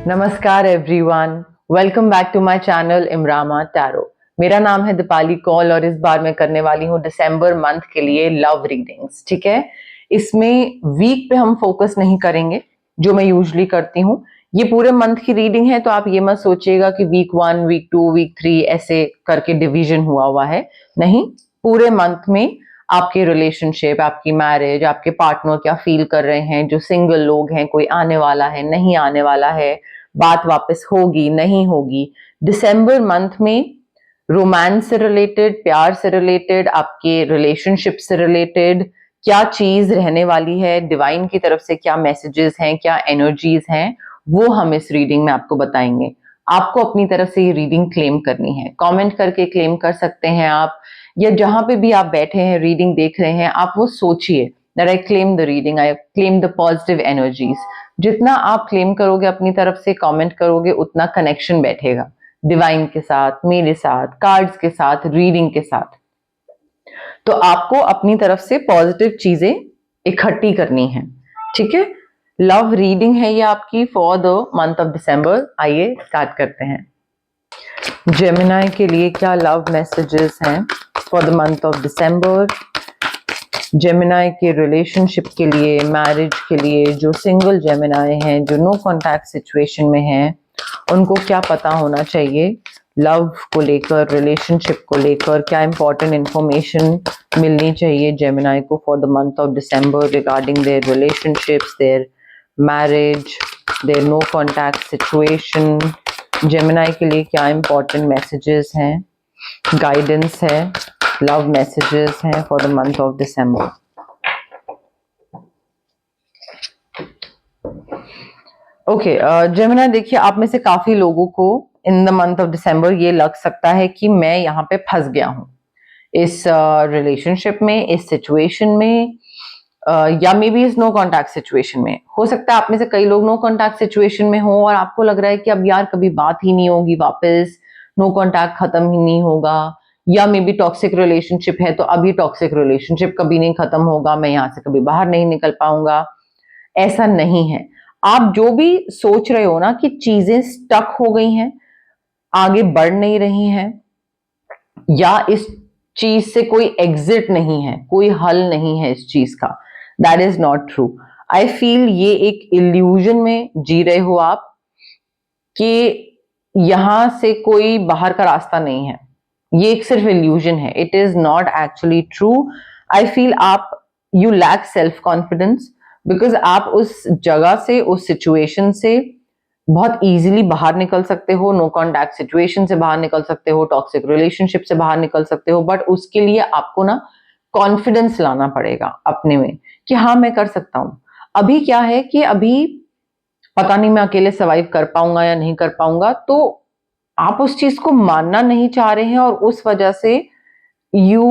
नमस्कार everyone, welcome back to my channel इमरामा tarot. मेरा नाम है दीपाली कौल और इस बार मैं करने वाली हूँ दिसंबर मंथ के लिए लव रीडिंग्स। ठीक है, इसमें वीक पे हम फोकस नहीं करेंगे जो मैं यूजुअली करती हूँ। ये पूरे मंथ की रीडिंग है, तो आप ये मत सोचिएगा कि वीक 1, वीक 2, वीक 3 ऐसे करके डिवीजन हुआ है। नहीं, पूरे मंथ में आपके रिलेशनशिप, आपकी मैरिज, आपके पार्टनर क्या फील कर रहे हैं, जो सिंगल लोग हैं, कोई आने वाला है, नहीं आने वाला है, बात वापस होगी नहीं होगी। दिसंबर मंथ में रोमांस से रिलेटेड, प्यार से रिलेटेड, आपके रिलेशनशिप से रिलेटेड क्या चीज रहने वाली है, डिवाइन की तरफ से क्या मैसेजेस हैं, क्या एनर्जीज हैं, वो हम इस रीडिंग में आपको बताएंगे। आपको अपनी तरफ से ये रीडिंग क्लेम करनी है, कमेंट करके क्लेम कर सकते हैं आप, या जहां पे भी आप बैठे हैं रीडिंग देख रहे हैं, आप वो सोचिए that I claim the reading, I claim the positive energies। जितना आप क्लेम करोगे अपनी तरफ से, कमेंट करोगे, उतना कनेक्शन बैठेगा डिवाइन के साथ, मेरे साथ, कार्ड्स के साथ, रीडिंग के साथ। तो आपको अपनी तरफ से पॉजिटिव चीजें इकट्ठी करनी है। ठीक है, लव रीडिंग है ये आपकी फॉर द मंथ ऑफ दिसंबर। आइए स्टार्ट करते हैं। जेमिनी के लिए क्या लव मैसेजेस हैं for the month of December. Gemini के रिलेशनशिप के लिए, मैरिज के लिए, जो सिंगल जेमिनी हैं, जो नो कॉन्टैक्ट सिचुएशन में हैं, उनको क्या पता होना चाहिए लव को लेकर, रिलेशनशिप को लेकर, क्या इंपॉर्टेंट इंफॉर्मेशन मिलनी चाहिए जेमिनी को for the month of December regarding their relationships, their marriage, their no contact situation. Gemini के लिए क्या इंपॉर्टेंट मैसेजेस हैं, गाइडेंस है, लव मैसेजेस हैं for the month of December. Okay Gemini, देखिए आप में से काफी लोगों को in the month of December ये लग सकता है कि मैं यहाँ पे फंस गया हूँ इस रिलेशनशिप में, इस सिचुएशन में, या मे बी इस नो कॉन्टैक्ट सिचुएशन में। हो सकता है आप में से कई लोग नो कॉन्टैक्ट सिचुएशन में हो और आपको लग रहा है कि अब यार कभी बात ही नहीं होगी वापस, नो कॉन्टैक्ट खत्म ही नहीं होगा, या मे बी टॉक्सिक रिलेशनशिप है तो अभी टॉक्सिक रिलेशनशिप कभी नहीं खत्म होगा, मैं यहाँ से कभी बाहर नहीं निकल पाऊंगा। ऐसा नहीं है। आप जो भी सोच रहे हो ना कि चीजें स्टक हो गई हैं, आगे बढ़ नहीं रही हैं, या इस चीज से कोई एग्जिट नहीं है, कोई हल नहीं है इस चीज का, that is not true. I feel ये एक इल्यूजन में जी रहे हो आप कि यहां से कोई बाहर का रास्ता नहीं है। ये एक सिर्फ इल्यूजन है, it is not actually true. I feel आप you lack self confidence, because आप उस जगह से, उस सिचुएशन से बहुत इजीली बाहर निकल सकते हो, नो कॉन्टैक्ट सिचुएशन से बाहर निकल सकते हो, टॉक्सिक रिलेशनशिप से बाहर निकल सकते हो, बट उसके लिए आपको ना कॉन्फिडेंस लाना पड़ेगा अपने में कि हाँ मैं कर सकता हूं। अभी क्या है कि अभी पता नहीं मैं अकेले सर्वाइव कर पाऊंगा या नहीं कर पाऊंगा, तो आप उस चीज को मानना नहीं चाह रहे हैं और उस वजह से यू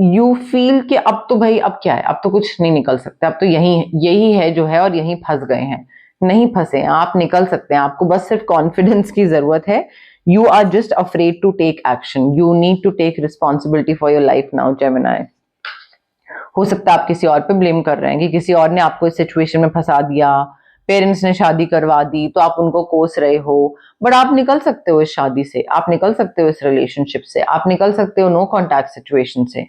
यू फील कि अब तो भाई अब क्या है, अब तो कुछ नहीं निकल सकता, अब तो यही यही है जो है और यही फंस गए हैं। नहीं फंसे, आप निकल सकते हैं, आपको बस सिर्फ कॉन्फिडेंस की जरूरत है। You are just afraid to take action, you need to take responsibility for your life now Gemini. हो सकता है आप किसी और पे ब्लेम कर रहे हैं कि किसी और ने आपको इस सिचुएशन में फंसा दिया, पेरेंट्स ने शादी करवा दी तो आप उनको कोस रहे हो, बट आप निकल सकते हो इस शादी से, आप निकल सकते हो इस रिलेशनशिप से, आप निकल सकते हो नो कॉन्टैक्ट सिचुएशन से।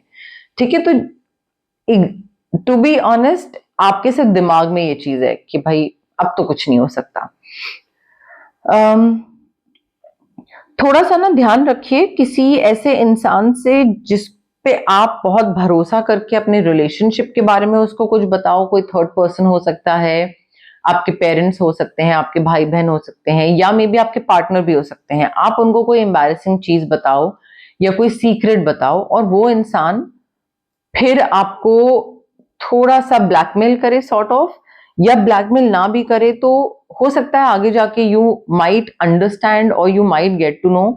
ठीक है, तो टू बी ऑनेस्ट आपके सिर्फ दिमाग में ये चीज है कि भाई अब तो कुछ नहीं हो सकता। थोड़ा सा ना ध्यान रखिए किसी ऐसे इंसान से जिस पे आप बहुत भरोसा करके अपने रिलेशनशिप के बारे में उसको कुछ बताओ। कोई थर्ड पर्सन हो सकता है, आपके पेरेंट्स हो सकते हैं, आपके भाई बहन हो सकते हैं, या मे बी आपके पार्टनर भी हो सकते हैं। आप उनको कोई एम्बैरेसिंग चीज बताओ या कोई सीक्रेट बताओ और वो इंसान फिर आपको थोड़ा सा ब्लैकमेल करे सॉर्ट ऑफ, या ब्लैकमेल ना भी करे तो हो सकता है आगे जाके यू माइट अंडरस्टैंड और you might get to know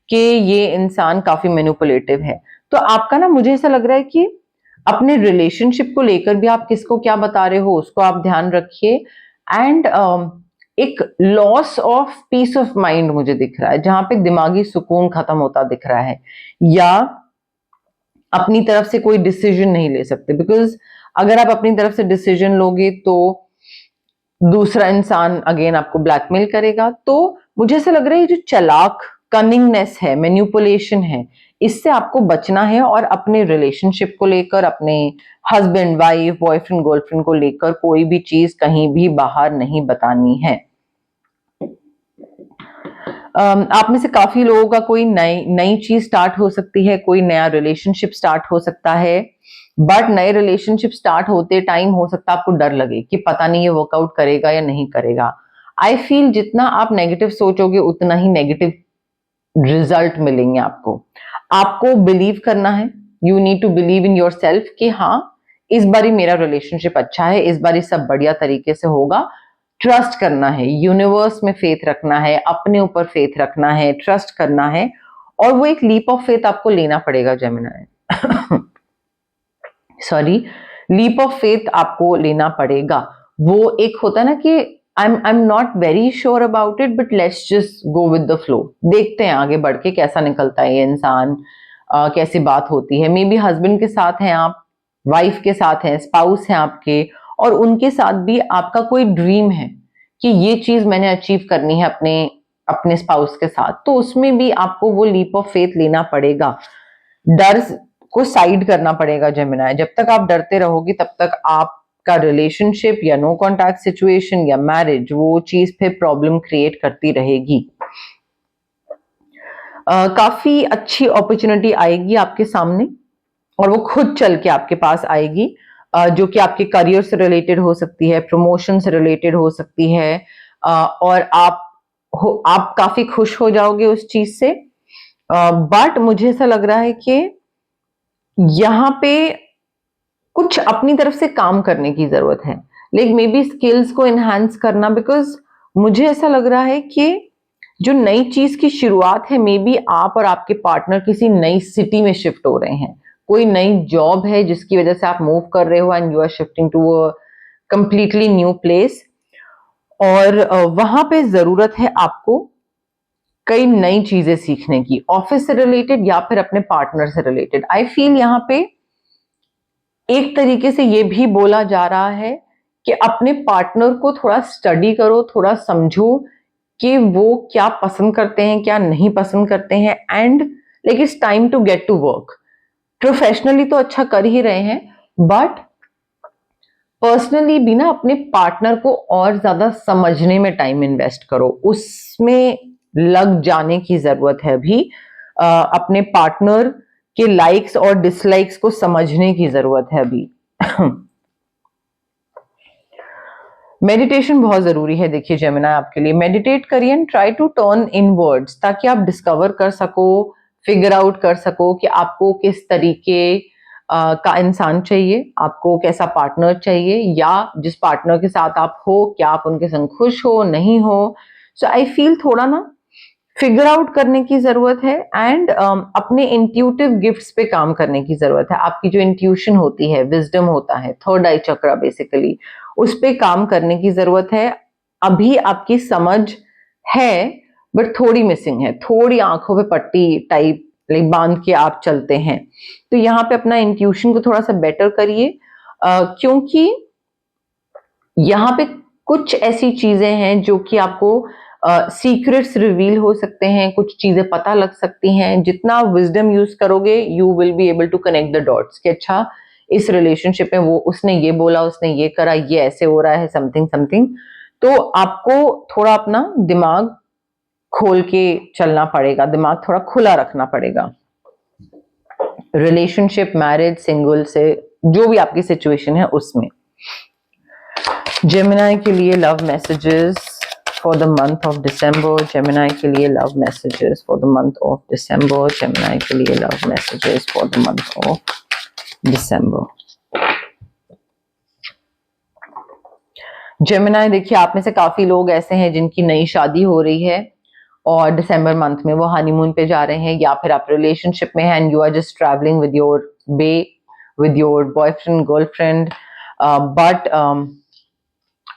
कि ये इंसान काफी मैनिपुलेटिव है। तो आपका ना, मुझे ऐसा लग रहा है कि अपने रिलेशनशिप को लेकर भी आप किसको क्या बता रहे हो उसको आप ध्यान रखिए। एंड एक loss of peace of mind मुझे दिख रहा है, जहां पे दिमागी सुकून खत्म होता दिख रहा है, या अपनी तरफ से कोई डिसीजन नहीं ले सकते। बिकॉज अगर आप अपनी तरफ से डिसीजन लोगे तो दूसरा इंसान अगेन आपको ब्लैकमेल करेगा। तो मुझे ऐसा लग रहा है ये जो चालाक कनिंगनेस है, मैनिपुलेशन है, इससे आपको बचना है और अपने रिलेशनशिप को लेकर, अपने हस्बैंड वाइफ बॉयफ्रेंड गर्लफ्रेंड को लेकर कोई भी चीज कहीं भी बाहर नहीं बतानी है। आप में से काफी लोगों का कोई नई चीज स्टार्ट हो सकती है, कोई नया रिलेशनशिप स्टार्ट हो सकता है, बट नए रिलेशनशिप स्टार्ट होते टाइम हो सकता है आपको डर लगे कि पता नहीं ये वर्कआउट करेगा या नहीं करेगा। आई फील जितना आप नेगेटिव सोचोगे उतना ही नेगेटिव रिजल्ट मिलेंगे आपको। आपको बिलीव करना है, you need to believe in yourself कि हाँ इस बारी मेरा रिलेशनशिप अच्छा है, इस बारी सब बढ़िया तरीके से होगा। ट्रस्ट करना है, यूनिवर्स में फेथ रखना है, अपने ऊपर फेथ रखना है, ट्रस्ट करना है, और वो एक लीप ऑफ फेथ आपको लेना पड़ेगा Gemini. Sorry, leap of faith आपको लेना पड़ेगा। वो एक होता है ना कि I am not very sure about it but let's just go with the flow, देखते हैं आगे बढ़ के कैसा निकलता है ये इंसान, कैसी बात होती है। मे बी हस्बैंड के साथ हैं आप, वाइफ के साथ हैं, स्पाउस हैं आपके, और उनके साथ भी आपका कोई ड्रीम है कि ये चीज मैंने अचीव करनी है अपने अपने स्पाउस के साथ, तो उसमें भी आपको वो लीप ऑफ फेथ लेना पड़ेगा। डर को साइड करना पड़ेगा जेमिनी। जब तक आप डरते रहोगी तब तक आपका रिलेशनशिप या नो कॉन्टैक्ट सिचुएशन या मैरिज वो चीज फिर प्रॉब्लम क्रिएट करती रहेगी। काफी अच्छी अपॉर्चुनिटी आएगी आपके सामने और वो खुद चल के आपके पास आएगी, जो कि आपके करियर से रिलेटेड हो सकती है, प्रमोशन से रिलेटेड हो सकती है, और आप काफी खुश हो जाओगे उस चीज से। बट मुझे ऐसा लग रहा है कि यहाँ पे कुछ अपनी तरफ से काम करने की जरूरत है, लाइक मे बी स्किल्स को एनहांस करना, बिकॉज मुझे ऐसा लग रहा है कि जो नई चीज की शुरुआत है, मे बी आप और आपके पार्टनर किसी नई सिटी में शिफ्ट हो रहे हैं, कोई नई जॉब है जिसकी वजह से आप मूव कर रहे हो and you are shifting to a completely new place, और वहां पे जरूरत है आपको कई नई चीजें सीखने की, ऑफिस से रिलेटेड या फिर अपने पार्टनर से रिलेटेड। आई फील यहाँ पे एक तरीके से ये भी बोला जा रहा है कि अपने पार्टनर को थोड़ा स्टडी करो, थोड़ा समझो कि वो क्या पसंद करते हैं, क्या नहीं पसंद करते हैं, and like it's time to get to work. Professionally तो अच्छा कर ही रहे हैं, बट पर्सनली भी ना अपने पार्टनर को और ज्यादा समझने में टाइम इन्वेस्ट करो, उसमें लग जाने की जरूरत है अभी। अपने पार्टनर के लाइक्स और डिसलाइक्स को समझने की जरूरत है अभी। मेडिटेशन बहुत जरूरी है। देखिए जेमिनी, आपके लिए मेडिटेट करिए and try to turn inwards, ताकि आप डिस्कवर कर सको, फिगर आउट कर सको कि आपको किस तरीके का इंसान चाहिए, आपको कैसा पार्टनर चाहिए, या जिस पार्टनर के साथ आप हो क्या आप उनके संग खुश हो, नहीं हो। सो आई फील थोड़ा ना फिगर आउट करने की जरूरत है, एंड अपने इंट्यूटिव गिफ्ट्स पे काम करने की जरूरत है। आपकी जो इंट्यूशन होती है, विजडम होता है, थर्ड आई चक्रा बेसिकली, उस पे काम करने की जरूरत है। अभी आपकी समझ है बट थोड़ी मिसिंग है, थोड़ी आंखों पे पट्टी टाइप बांध के आप चलते हैं। तो यहाँ पे अपना इंट्यूशन को थोड़ा सा बेटर करिए, क्योंकि यहाँ पे कुछ ऐसी चीजें हैं जो कि आपको सीक्रेट्स रिवील हो सकते हैं, कुछ चीजें पता लग सकती हैं। जितना विजडम यूज करोगे you will be able to connect the dots कि अच्छा इस रिलेशनशिप में वो उसने ये बोला, उसने ये करा, ये ऐसे हो रहा है, समथिंग समथिंग। तो आपको थोड़ा अपना दिमाग खोल के चलना पड़ेगा, दिमाग थोड़ा खुला रखना पड़ेगा। रिलेशनशिप, मैरिज, सिंगल से जो भी आपकी सिचुएशन है उसमें। जेमिनी के लिए love messages for the month of December, Gemini के लिए love messages for the month of December, Gemini के लिए love messages for the month of December. Gemini, देखिए आप में से काफी लोग ऐसे हैं जिनकी नई शादी हो रही है और दिसंबर मंथ में वो हनीमून पे जा रहे हैं, या फिर आप रिलेशनशिप में हैं and you are just travelling with your with your boyfriend girlfriend, but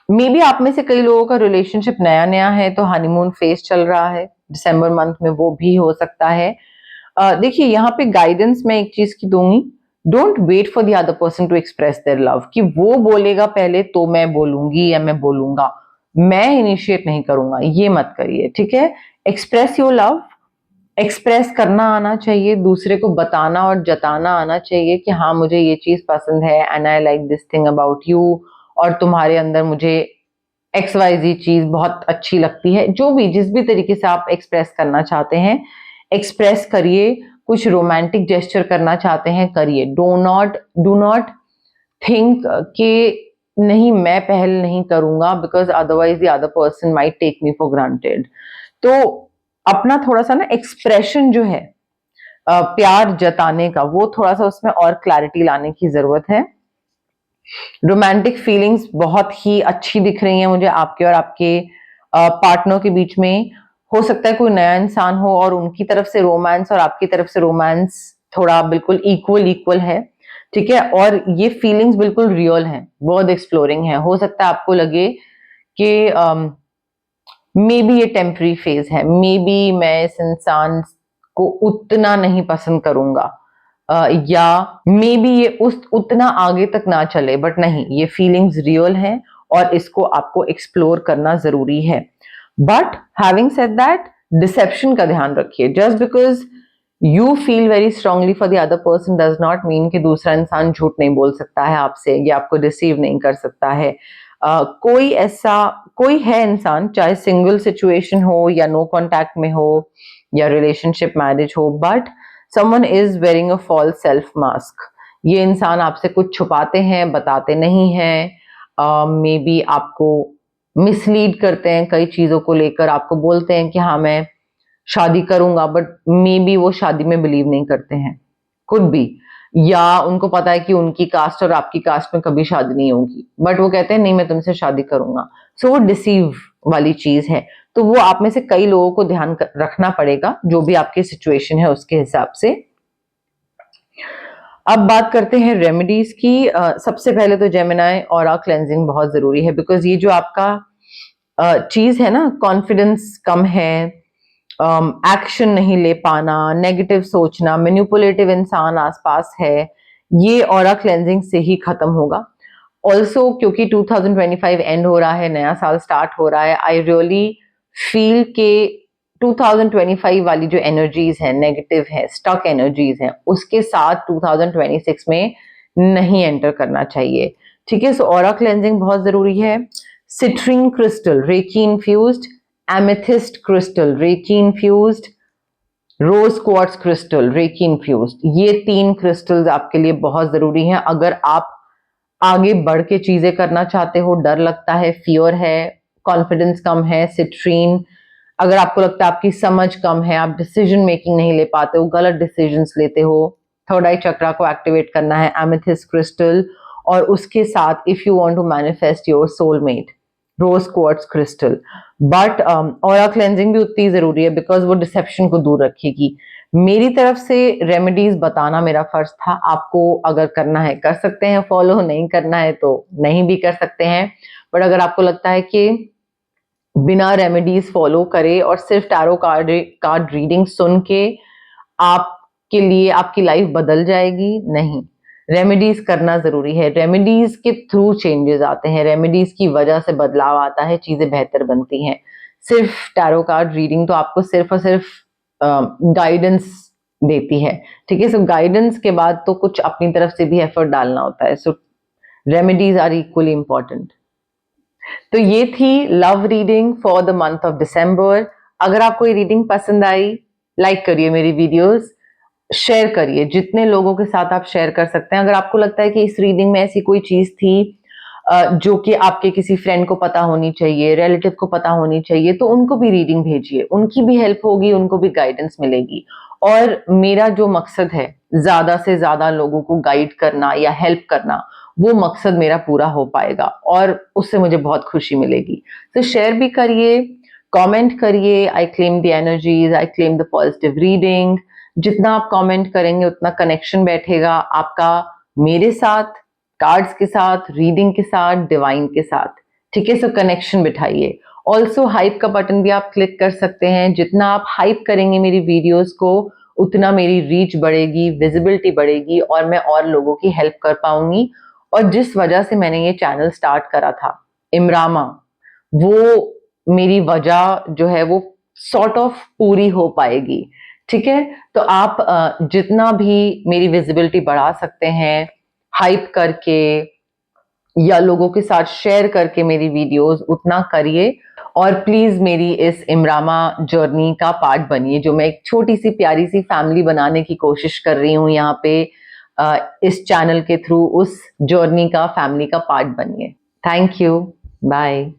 maybe आप में से कई लोगों का रिलेशनशिप नया नया है तो हनीमून फेज चल रहा है दिसंबर मंथ में, वो भी हो सकता है। देखिए यहाँ पे गाइडेंस मैं एक चीज की दूंगी, don't wait for the other person to express their love, कि वो बोलेगा पहले तो मैं बोलूंगी या मैं बोलूंगा, मैं इनिशिएट नहीं करूंगा, ये मत करिए, ठीक है। एक्सप्रेस योर लव, एक्सप्रेस करना आना चाहिए, दूसरे को बताना और जताना आना चाहिए कि हाँ मुझे ये चीज पसंद है, and I like this thing about you, और तुम्हारे अंदर मुझे XYZ चीज बहुत अच्छी लगती है। जो भी, जिस भी तरीके से आप एक्सप्रेस करना चाहते हैं एक्सप्रेस करिए। कुछ रोमांटिक जेस्चर करना चाहते हैं करिए। डू नॉट थिंक कि नहीं मैं पहल नहीं करूंगा, because otherwise the other person might take me for granted. तो अपना थोड़ा सा ना एक्सप्रेशन जो है प्यार जताने का, वो थोड़ा सा उसमें और क्लैरिटी लाने की जरूरत है। रोमांटिक फीलिंग्स बहुत ही अच्छी दिख रही हैं मुझे आपके और आपके पार्टनर के बीच में। हो सकता है कोई नया इंसान हो और उनकी तरफ से रोमांस और आपकी तरफ से रोमांस थोड़ा बिल्कुल इक्वल है, ठीक है। और ये फीलिंग्स बिल्कुल रियल हैं, वर्थ एक्सप्लोरिंग है। हो सकता है आपको लगे कि मे बी ये टेम्पररी फेज है, मे बी मैं इस इंसान को उतना नहीं पसंद करूंगा, या मे बी ये उस उतना आगे तक ना चले, बट नहीं, ये फीलिंग्स रियल हैं और इसको आपको एक्सप्लोर करना जरूरी है। But having said that, deception का ध्यान रखिए। Just because you feel very strongly for the other person does not mean कि दूसरा इंसान झूठ नहीं बोल सकता है आपसे या आपको डिसीव नहीं कर सकता है। कोई है इंसान, चाहे सिंगल सिचुएशन हो या नो कॉन्टैक्ट में हो या रिलेशनशिप मैरिज हो, but someone is wearing a false self mask. ये इंसान आपसे कुछ छुपाते हैं, बताते नहीं हैं, मे बी आपको मिसलीड करते हैं कई चीजों को लेकर। आपको बोलते हैं कि हाँ मैं शादी करूंगा, बट मे बी वो शादी में बिलीव नहीं करते हैं, कुड बी। या उनको पता है कि उनकी कास्ट और आपकी कास्ट में कभी शादी नहीं होगी, बट वो कहते हैं नहीं मैं तुमसे शादी करूंगा। सो वो डिसीव वाली चीज है। तो वो आप में से कई लोगों को ध्यान रखना पड़ेगा, जो भी आपकी सिचुएशन है उसके हिसाब से। अब बात करते हैं रेमेडीज की। सबसे पहले तो जेमिनाई ऑरा क्लेंजिंग बहुत जरूरी है, बिकॉज ये जो आपका चीज है ना, कॉन्फिडेंस कम है, एक्शन नहीं ले पाना, नेगेटिव सोचना, मैनिपुलेटिव इंसान आसपास है, ये ऑरा क्लेंजिंग से ही खत्म होगा। ऑल्सो क्योंकि 2025 एंड हो रहा है, नया साल स्टार्ट हो रहा है, आई रियली फील के 2025 वाली जो एनर्जीज है, नेगेटिव है, स्टक एनर्जीज है, उसके साथ 2026 में नहीं एंटर करना चाहिए, ठीक है। सो ऑरा क्लेंजिंग बहुत जरूरी है। Citrine crystal reiki infused, amethyst crystal reiki infused, rose quartz crystal reiki infused, ये 3 क्रिस्टल्स आपके लिए बहुत जरूरी हैं। अगर आप आगे बढ़ के चीजें करना चाहते हो, डर लगता है, फियर है, कॉन्फिडेंस कम है, सिट्रीन। अगर आपको लगता है आपकी समझ कम है, आप डिसीजन मेकिंग नहीं ले पाते हो, गलत डिसीजंस लेते हो, थर्ड आई चक्रा को एक्टिवेट करना है, एमेथिस्ट क्रिस्टल। और उसके साथ if you want to manifest your soulmate, rose quartz crystal. But aura cleansing भी उतनी जरूरी है, बिकॉज वो डिसेप्शन को दूर रखेगी। मेरी तरफ से रेमेडीज बताना मेरा फर्ज था। आपको अगर करना है कर सकते हैं फॉलो, नहीं करना है तो नहीं भी कर सकते हैं। बट अगर आपको लगता है कि बिना रेमेडीज फॉलो करे और सिर्फ टैरो कार्ड रीडिंग सुन के आपके लिए आपकी लाइफ बदल जाएगी, नहीं, रेमेडीज करना जरूरी है। रेमेडीज के थ्रू चेंजेस आते हैं, रेमेडीज की वजह से बदलाव आता है, चीजें बेहतर बनती हैं। सिर्फ टैरो कार्ड रीडिंग तो आपको सिर्फ और सिर्फ गाइडेंस देती है, ठीक है। सो गाइडेंस के बाद तो कुछ अपनी तरफ से भी एफर्ट डालना होता है। सो रेमेडीज आर इक्वली इंपॉर्टेंट। तो ये थी love reading for the month of दिसंबर। अगर आपको ये रीडिंग पसंद आई, लाइक करिए मेरी वीडियोस, शेयर करिए, जितने लोगों के साथ आप शेयर कर सकते हैं। अगर आपको लगता है कि इस रीडिंग में ऐसी कोई चीज थी जो कि आपके किसी फ्रेंड को पता होनी चाहिए, रिलेटिव को पता होनी चाहिए, तो उनको भी रीडिंग भेजिए, उनकी भी हेल्प होगी, उनको भी गाइडेंस मिलेगी। और मेरा जो मकसद है ज्यादा से ज्यादा लोगों को गाइड करना या हेल्प करना, वो मकसद मेरा पूरा हो पाएगा और उससे मुझे बहुत खुशी मिलेगी। तो शेयर भी करिए, कमेंट करिए। I claim the energies, I claim the positive reading. जितना आप कमेंट करेंगे उतना कनेक्शन बैठेगा आपका मेरे साथ, कार्ड्स के साथ, रीडिंग के साथ, डिवाइन के साथ, ठीक है। सो कनेक्शन बिठाइए। ऑल्सो हाइप का बटन भी आप क्लिक कर सकते हैं। जितना आप हाइप करेंगे मेरी वीडियोस को, उतना मेरी रीच बढ़ेगी, विजिबिलिटी बढ़ेगी और मैं और लोगों की हेल्प कर पाऊंगी। और जिस वजह से मैंने ये चैनल स्टार्ट करा था, इमरामा, वो मेरी वजह जो है वो सॉर्ट ऑफ पूरी हो पाएगी। ठीक है, तो आप जितना भी मेरी विजिबिलिटी बढ़ा सकते हैं हाइप करके या लोगों के साथ शेयर करके मेरी वीडियोस, उतना करिए। और प्लीज मेरी इस इमरामा जर्नी का पार्ट बनिए, जो मैं एक छोटी सी प्यारी सी फैमिली बनाने की कोशिश कर रही हूँ यहाँ पे इस चैनल के थ्रू। उस जर्नी का, फैमिली का पार्ट बनिए। Thank you, bye.